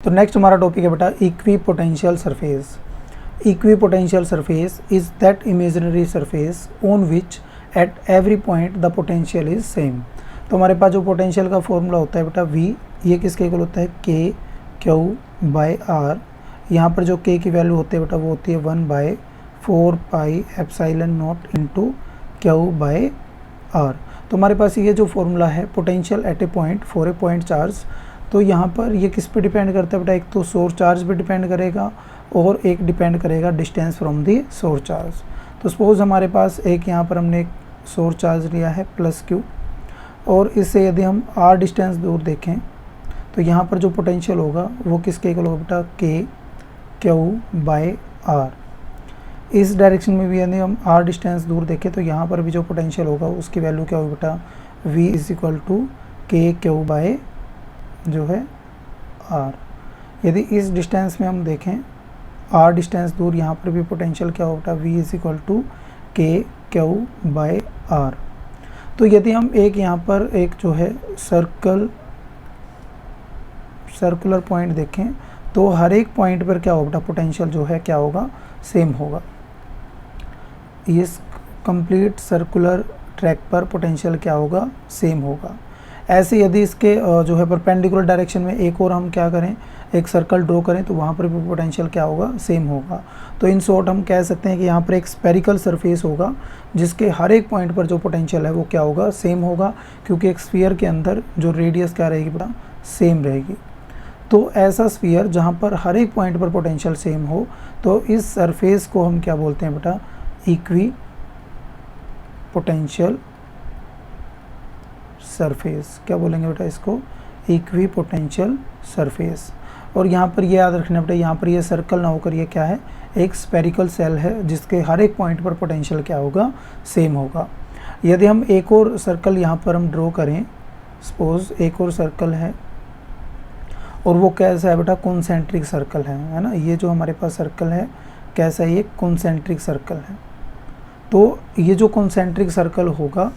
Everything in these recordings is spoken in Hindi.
तो नेक्स्ट हमारा टॉपिक है बेटा equipotential surface. Equi potential surface is that imaginary surface on which at every point the potential is same. तो हमारे पास जो पोटेंशियल का फॉर्मूला होता है बेटा V, ये किसके इक्वल होता है K Q बाय R। यहाँ पर जो K की वैल्यू होती है बेटा वो होती है 1/4 pi epsilon naught into Q by R। तो हमारे पास ये जो फॉर्मूला है potential at a point for a point charge, तो यहाँ पर ये किस पे डिपेंड करता है बेटा, एक तो सोर्स चार्ज पे डिपेंड करेगा और एक डिपेंड करेगा distance from the source charge. तो सपोज़ हमारे पास एक यहाँ पर हमने एक सोर्स चार्ज लिया है +Q, और इससे यदि हम R डिस्टेंस दूर देखें तो यहाँ पर जो पोटेंशियल होगा वो किसके इक्वल होगा बेटा K Q बाय R। इस डायरेक्शन में भी यदि हम R डिस्टेंस दूर देखें तो यहाँ पर भी जो पोटेंशियल होगा उसकी वैल्यू क्या होगी बेटा V is equal to K Q by जो है R। यदि इस डिस्टेंस में हम देखें R डिस्टेंस दूर, यहाँ पर भी पोटेंशियल क्या होगा V is equal to K Q by R। तो यदि हम एक यहाँ पर एक जो है सर्कुलर पॉइंट देखें तो हर एक पॉइंट पर क्या होगा पोटेंशियल जो है क्या होगा सेम होगा। इस कंप्लीट सर्कुलर ट्रैक पर पोटेंशियल क्या होगा सेम होगा। ऐसे यदि इसके जो है परपेंडिकुलर डायरेक्शन में एक और हम क्या करें, एक सर्कल ड्रॉ करें तो वहाँ पर भी पोटेंशियल क्या होगा सेम होगा। तो इन शॉर्ट हम कह सकते हैं कि यहाँ पर एक स्फेरिकल सरफेस होगा जिसके हर एक पॉइंट पर जो पोटेंशियल है वो क्या होगा सेम होगा, क्योंकि एक स्फीयर के अंदर जो रेडियस क्या रहेगी बेटा सेम रहेगी। तो ऐसा स्फीयर जहाँ पर हर एक पॉइंट पर पोटेंशियल सेम हो तो इस सरफेस को हम क्या बोलते हैं बेटा इक्वी पोटेंशियल सरफेस। क्या बोलेंगे बेटा इसको इक्वी पोटेंशियल सरफेस। और यहाँ पर ये याद रखना बेटा, यहाँ पर ये सर्कल ना होकर ये क्या है एक स्फेरिकल सेल है जिसके हर एक पॉइंट पर पोटेंशियल क्या होगा सेम होगा। यदि हम एक और सर्कल यहाँ पर हम ड्रॉ करें, सपोज एक और सर्कल है और वो कैसा है बेटा कॉन्सेंट्रिक सर्कल है ना। ये जो हमारे पास सर्कल है कैसा है, ये कॉन्सेंट्रिक सर्कल है। तो ये जो कॉन्सेंट्रिक सर्कल होगा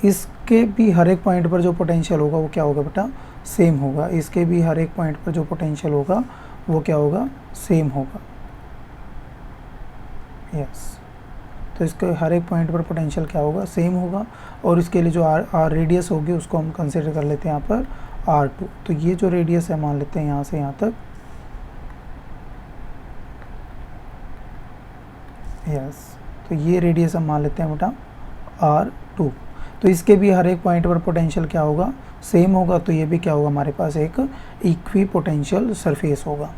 इसके भी हर एक पॉइंट पर जो पोटेंशियल होगा वो क्या होगा बेटा सेम होगा। इसके भी हर एक पॉइंट पर जो पोटेंशियल होगा वो क्या होगा सेम होगा। यस, तो इसके हर एक पॉइंट पर पोटेंशियल क्या होगा सेम होगा। और इसके लिए जो आर रेडियस होगी उसको हम कंसिडर कर लेते हैं यहाँ पर R2। तो ये जो रेडियस है मान लेते हैं यहाँ से यहाँ तक। यस, तो ये रेडियस हम मान लेते हैं बेटा R2। तो इसके भी हर एक पॉइंट पर पोटेंशियल क्या होगा सेम होगा। तो ये भी क्या होगा हमारे पास एक इक्वी पोटेंशियल सरफेस होगा।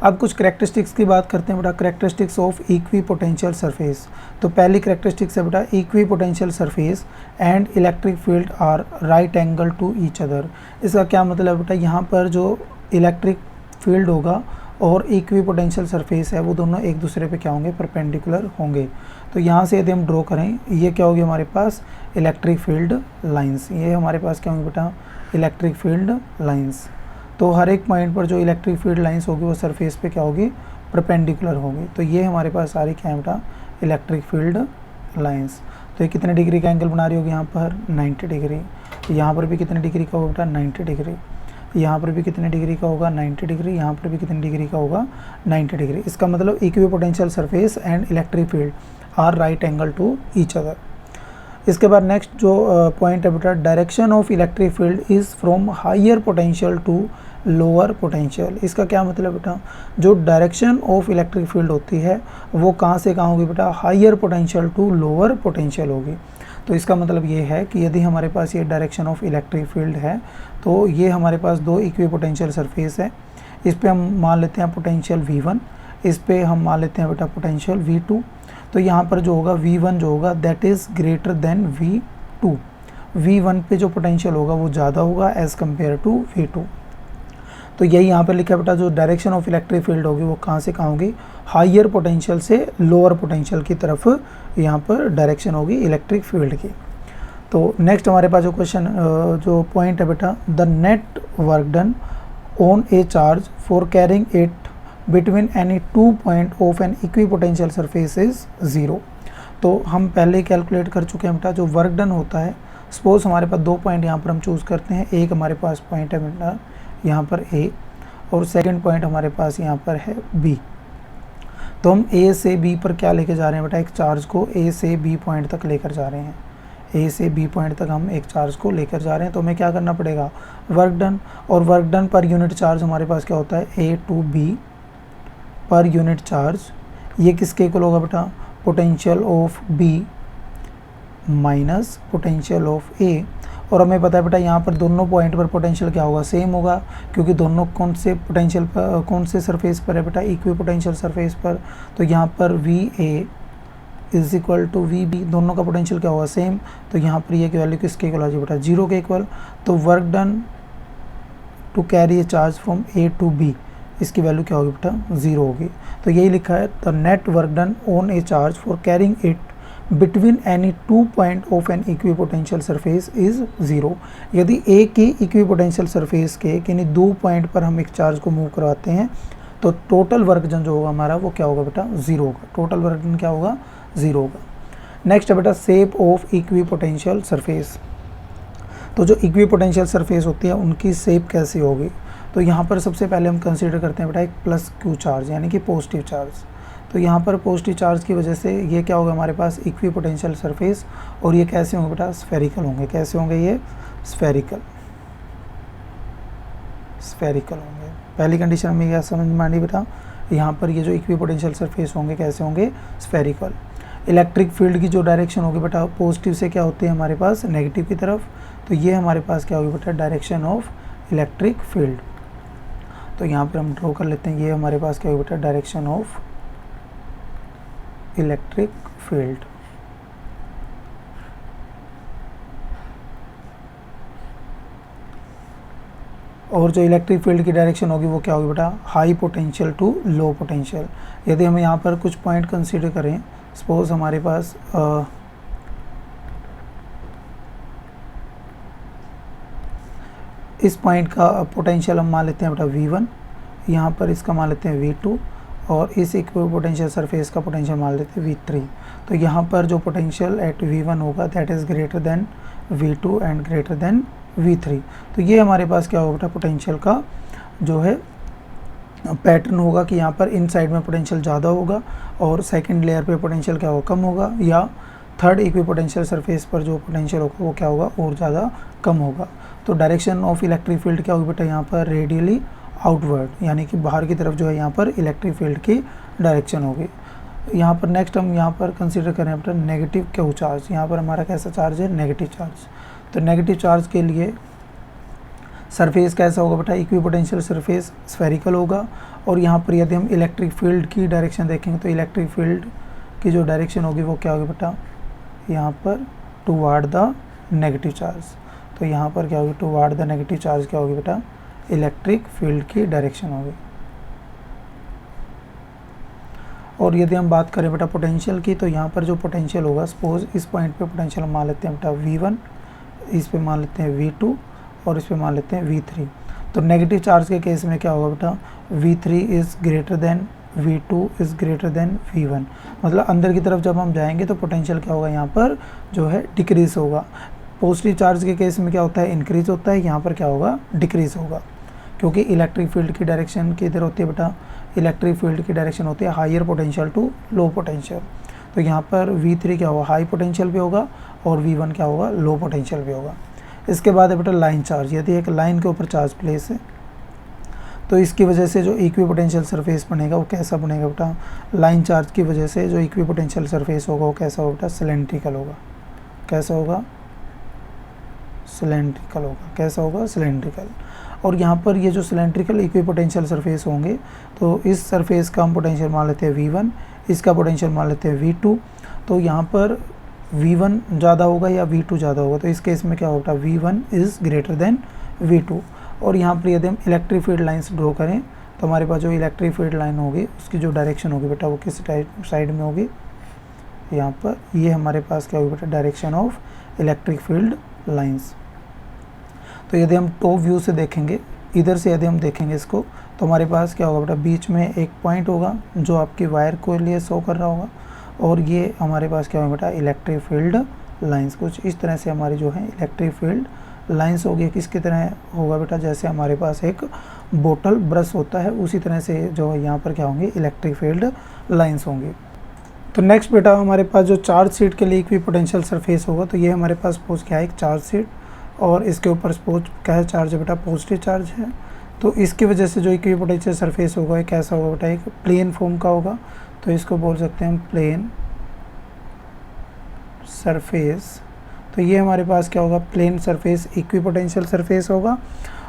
अब कुछ कैरेक्टरिस्टिक्स की बात करते हैं बेटा, characteristics of equipotential surface. तो पहली कैरेक्टरिस्टिक्स है बेटा equipotential surface and electric field are right angle to each other. इसका क्या मतलब है बेटा, यहाँ पर जो इलेक्ट्रिक फील्ड होगा और इक्वी पोटेंशियल सरफेस है वो दोनों एक दूसरे पे क्या होंगे परपेंडिकुलर होंगे। तो यहाँ से यदि हम ड्रॉ करें ये क्या होगी हमारे पास इलेक्ट्रिक फील्ड लाइंस। ये हमारे पास क्या होंगे बेटा इलेक्ट्रिक फील्ड लाइंस। तो हर एक पॉइंट पर जो इलेक्ट्रिक फील्ड लाइंस होगी वो सरफेस पे क्या होगी परपेंडिकुलर होगी। तो ये हमारे पास सारी क्या है बेटा इलेक्ट्रिक फील्ड लाइंस। तो ये कितने डिग्री का एंगल बना रही होगी यहाँ पर 90 डिग्री। यहाँ पर भी कितने डिग्री का होगा बेटा 90 डिग्री। यहाँ पर भी कितने डिग्री का होगा 90 डिग्री। यहाँ पर भी कितने डिग्री का होगा 90 डिग्री। इसका मतलब equipotential surface and electric field are right angle to each other. इसके बाद नेक्स्ट जो पॉइंट है बेटा direction of electric field is from higher potential to lower potential. इसका क्या मतलब बेटा, जो डायरेक्शन ऑफ इलेक्ट्रिक फील्ड होती है वो कहाँ से कहाँ होगी बेटा higher potential to lower potential होगी। तो इसका मतलब ये है कि यदि हमारे पास ये डायरेक्शन ऑफ इलेक्ट्रिक फील्ड है तो ये हमारे पास दो इक्वी पोटेंशियल सरफेस है। इस पे हम मान लेते हैं पोटेंशियल V1, इस पे हम मान लेते हैं बेटा पोटेंशियल V2। तो यहाँ पर जो होगा V1 जो होगा that is greater than V2। V1 पे जो पोटेंशियल होगा वो ज़्यादा होगा एज़ कम्पेयर टू V2। तो यही यहाँ पर लिखा है बेटा जो डायरेक्शन ऑफ इलेक्ट्रिक फील्ड होगी वो कहाँ से कहाँ होगी हायर पोटेंशियल से लोअर पोटेंशियल की तरफ यहाँ पर डायरेक्शन होगी इलेक्ट्रिक फील्ड की। तो नेक्स्ट हमारे पास जो क्वेश्चन जो पॉइंट है बेटा the net work done on a charge for carrying it between any 2 point of an equipotential surface is 0। तो हम पहले कैलकुलेट कर चुके हैं बेटा जो वर्क डन होता है। सपोज हमारे पास 2 पॉइंट यहाँ पर हम चूज़ करते हैं। एक हमारे पास पॉइंट है बेटा यहाँ पर ए और सेकंड पॉइंट हमारे पास यहाँ पर है बी। तो हम ए से बी पर क्या लेके जा रहे हैं बेटा, एक चार्ज को ए से बी पॉइंट तक लेकर जा रहे हैं। ए से बी पॉइंट तक हम एक चार्ज को लेकर जा रहे हैं, तो हमें क्या करना पड़ेगा, वर्क डन। और work done per unit charge हमारे पास क्या होता है, A to B per unit charge. ये किसके इक्वल होगा बेटा, potential of B minus potential of A. और हमें पता है बेटा यहाँ पर दोनों पॉइंट पर पोटेंशियल क्या होगा, सेम होगा, क्योंकि दोनों कौन से पोटेंशियल पर, कौन से सरफेस पर है बेटा, इक्वी पोटेंशियल सरफेस पर। तो यहाँ पर V A is equal to V B, दोनों का पोटेंशियल क्या होगा, सेम। तो यहाँ पर ये वैल्यू किसके इक्वल आ जाए बेटा, 0 के इक्वल। तो work done to carry a charge from A to B, इसकी वैल्यू क्या होगी बेटा, 0 होगी। तो यही लिखा है, the net work done on a charge for carrying it between any 2 point of an equipotential surface is 0। यदि एक ही इक्विपोटेंशियल सरफेस के किन्हीं 2 पॉइंट पर हम एक चार्ज को मूव करवाते हैं तो टोटल वर्क डन जो होगा हमारा वो क्या होगा बेटा, 0 होगा। टोटल वर्क डन क्या होगा, 0 होगा। नेक्स्ट है बेटा शेप ऑफ इक्विपोटेंशियल सरफेस। तो जो इक्विपोटेंशियल सरफेस होती है उनकी शेप कैसी होगी, तो यहाँ पर सबसे पहले हम कंसीडर करते हैं बेटा एक प्लस क्यू चार्ज, यानी कि पॉजिटिव चार्ज। तो यहाँ पर पॉजिटिव चार्ज की वजह से ये क्या होगा हमारे पास, इक्विपोटेंशियल सरफेस। और ये कैसे होंगे बेटा, स्फेरिकल होंगे। कैसे होंगे ये, स्फेरिकल होंगे। पहली कंडीशन हमें क्या समझ में आनी बेटा, यहाँ पर ये जो इक्विपोटेंशियल सरफेस होंगे कैसे होंगे, स्फेरिकल। इलेक्ट्रिक फील्ड की जो डायरेक्शन होगी बेटा पॉजिटिव से क्या होती है हमारे पास, नेगेटिव की तरफ। तो ये हमारे पास क्या होगी बेटा, डायरेक्शन ऑफ इलेक्ट्रिक फील्ड। तो यहाँ पर हम ड्रॉ कर लेते हैं, ये हमारे पास क्या होगी बेटा, डायरेक्शन ऑफ इलेक्ट्रिक फील्ड। और जो इलेक्ट्रिक फील्ड की डायरेक्शन होगी वो क्या होगी बेटा, high potential to low potential. यदि हम यहाँ पर कुछ पॉइंट कंसीडर करें, सपोज हमारे पास इस पॉइंट का पोटेंशियल हम मान लेते हैं बेटा V1, यहाँ पर इसका मान लेते हैं V2, और इस इक्विपोटेंशियल सरफेस का पोटेंशियल मान लेते हैं V3। तो यहाँ पर जो पोटेंशियल एट V1 होगा that is greater than V2 and greater than V3। तो ये हमारे पास क्या होगा बेटा, पोटेंशियल का जो है पैटर्न होगा कि यहाँ पर इन साइड में पोटेंशियल ज़्यादा होगा और सेकंड लेयर पे पोटेंशियल क्या होगा, कम होगा, या थर्ड इक्विपोटेंशियल सरफेस पर जो पोटेंशियल होगा वो क्या होगा, और ज़्यादा कम होगा। तो डायरेक्शन ऑफ इलेक्ट्रिक फील्ड क्या होगी बेटा, यहाँ पर रेडियली आउटवर्ड, यानी कि बाहर की तरफ जो है यहाँ पर इलेक्ट्रिक फील्ड की डायरेक्शन होगी। यहाँ पर नेक्स्ट हम यहाँ पर कंसीडर करें बेटा नेगेटिव क्यू चार्ज। यहाँ पर हमारा कैसा चार्ज है, नेगेटिव चार्ज। तो नेगेटिव चार्ज के लिए सरफेस कैसा होगा बेटा, इक्विपोटेंशियल सरफेस स्फेरिकल होगा। और यहाँ पर यदि हम इलेक्ट्रिक फील्ड की डायरेक्शन देखेंगे तो इलेक्ट्रिक फील्ड की जो डायरेक्शन होगी वो क्या होगी बेटा, यहाँ पर टुवार्ड द नेगेटिव चार्ज। तो यहाँ पर क्या होगी, टुवार्ड द नेगेटिव चार्ज क्या होगी बेटा, इलेक्ट्रिक फील्ड की डायरेक्शन होगी। और यदि हम बात करें बेटा पोटेंशियल की, तो यहाँ पर जो पोटेंशियल होगा, सपोज इस पॉइंट पे पोटेंशियल हम मान लेते हैं बेटा V1, इस पे मान लेते हैं V2 और इस पे मान लेते हैं V3। तो नेगेटिव चार्ज के केस में क्या होगा बेटा, V3 is greater than V2 is greater than V1। मतलब अंदर की तरफ जब हम जाएंगे तो पोटेंशियल क्या होगा, यहाँ पर जो है डिक्रीज होगा। पॉजिटिव चार्ज के केस में क्या होता है, इंक्रीज होता है, यहाँ पर क्या होगा, डिक्रीज होगा, क्योंकि इलेक्ट्रिक फील्ड की डायरेक्शन किधर होती है बेटा, इलेक्ट्रिक फील्ड की डायरेक्शन होती है higher potential to low potential. तो यहाँ पर V3 क्या होगा, हाई पोटेंशियल भी होगा, और V1 क्या होगा, लो पोटेंशियल भी होगा। इसके बाद है बेटा लाइन चार्ज। यदि एक लाइन के ऊपर चार्ज प्लेस है तो इसकी वजह से जो इक्विपोटेंशियल सरफेस बनेगा वो कैसा बनेगा बेटा, लाइन चार्ज की वजह से जो इक्विपोटेंशियल सरफेस होगा वो कैसा होगा बेटा, सिलेंड्रिकल होगा। कैसा होगा, सिलेंड्रिकल होगा। कैसा होगा, सिलेंड्रिकल। और यहाँ पर ये जो सिलेंड्रिकल इक्विपोटेंशियल सरफेस होंगे तो इस सरफेस का हम पोटेंशियल मान लेते हैं V1, इसका पोटेंशियल मान लेते हैं V2। तो यहाँ पर V1 ज़्यादा होगा या V2 ज़्यादा होगा, तो इस केस में क्या होगा, V1 is greater than V2। और यहाँ पर यदि हम इलेक्ट्रिक फील्ड लाइन्स ड्रॉ करें तो हमारे पास जो इलेक्ट्रिक फील्ड लाइन होगी उसकी जो डायरेक्शन होगी बेटा वो किस साइड में होगी, यहाँ पर। ये हमारे पास क्या होगी बेटा, direction of electric field lines. तो यदि हम टॉप व्यू से देखेंगे, इधर से यदि हम देखेंगे इसको, तो हमारे पास क्या होगा बेटा, बीच में एक पॉइंट होगा जो आपकी वायर को लिए शो कर रहा होगा, और ये हमारे पास क्या होगा बेटा, इलेक्ट्रिक फील्ड लाइंस। कुछ इस तरह से हमारी जो है इलेक्ट्रिक फील्ड लाइंस होगी। किसकी तरह होगा बेटा, जैसे हमारे पास एक बोतल ब्रश होता है, उसी तरह से जो है यहाँ पर क्या होंगे, इलेक्ट्रिक फील्ड लाइंस होंगे। तो नेक्स्ट बेटा हमारे पास जो चार्ज शीट के लिए इक्विपोटेंशियल सरफेस होगा, तो ये हमारे पास सपोज क्या है, एक चार्ज शीट, और इसके ऊपर सपोज क्या है, चार्ज है बेटा, पॉजिटिव चार्ज है। तो इसकी वजह से जो इक्विपोटेंशियल सरफेस होगा ये कैसा होगा बेटा, एक प्लेन फॉर्म का होगा। तो इसको बोल सकते हैं प्लेन सरफेस। तो ये हमारे पास क्या होगा, प्लेन सरफेस इक्विपोटेंशियल सरफेस होगा।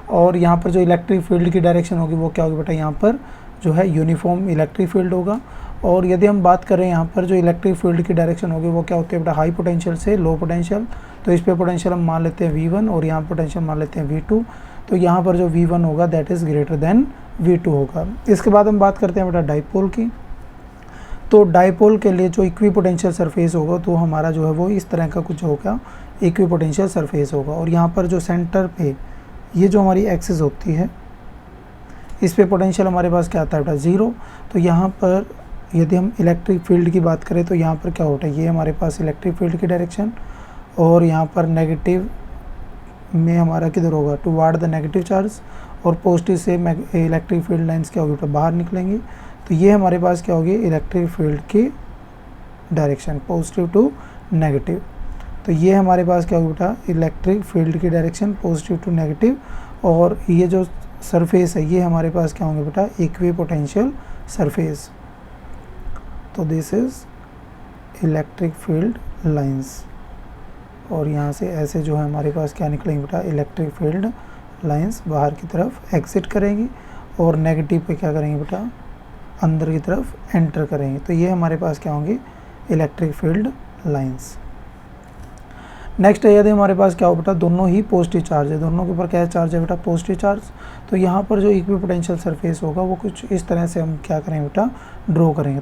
और यहाँ पर जो इलेक्ट्रिक फील्ड की डायरेक्शन होगी वो क्या होगी बेटा, यहाँ पर जो है यूनिफॉर्म इलेक्ट्रिक फील्ड होगा। और यदि हम बात करें यहाँ पर जो इलेक्ट्रिक फील्ड की डायरेक्शन होगी वो क्या होती है बेटा, हाई पोटेंशियल से लो पोटेंशियल। तो इस पे पोटेंशियल हम मान लेते हैं V1 और यहाँ पोटेंशियल मान लेते हैं V2। तो यहाँ पर जो V1 होगा that is greater than V2 होगा। इसके बाद हम बात करते हैं बेटा डाइपोल की। तो डाइपोल के लिए जो इक्विपोटेंशियल सरफेस होगा तो हमारा जो है वो इस तरह का कुछ होगा, इक्विपोटेंशियल सरफेस होगा। और यहाँ पर जो सेंटर पे ये जो हमारी एक्सिस होती है इस पे पोटेंशियल हमारे पास क्या आता है बेटा, 0। तो यहाँ पर यदि हम इलेक्ट्रिक फील्ड की बात करें तो यहाँ पर क्या होता है, ये हमारे पास इलेक्ट्रिक फील्ड की डायरेक्शन, और यहाँ पर नेगेटिव में हमारा किधर होगा, टुवार्ड द नेगेटिव चार्ज, और पॉजिटिव से इलेक्ट्रिक फील्ड लाइंस क्या होगी बेटा, बाहर निकलेंगी। तो ये हमारे पास क्या होगी, इलेक्ट्रिक फील्ड की डायरेक्शन पॉजिटिव टू नेगेटिव। तो ये हमारे पास क्या होगी बेटा, इलेक्ट्रिक फील्ड की डायरेक्शन पॉजिटिव टू नेगेटिव। और ये जो सरफेस है ये हमारे पास क्या होंगे बेटा, इक्विपोटेंशियल सरफेस। तो this is electric field lines. और यहाँ से ऐसे जो है हमारे पास क्या निकलेंगे बेटा, इलेक्ट्रिक फील्ड लाइंस बाहर की तरफ एग्जिट करेंगी और नेगेटिव पे क्या करेंगे बेटा, अंदर की तरफ एंटर करेंगे। तो ये हमारे पास क्या होंगे, इलेक्ट्रिक फील्ड लाइंस। नेक्स्ट है यदि हमारे पास क्या हो बेटा, दोनों ही पॉजिटिव चार्ज है, दोनों के ऊपर क्या चार्ज है बेटा, पॉजिटिव चार्ज। तो यहाँ पर जो इक्विपोटेंशियल सरफेस होगा वो कुछ इस तरह से हम क्या करेंगे बेटा, ड्रॉ करेंगे।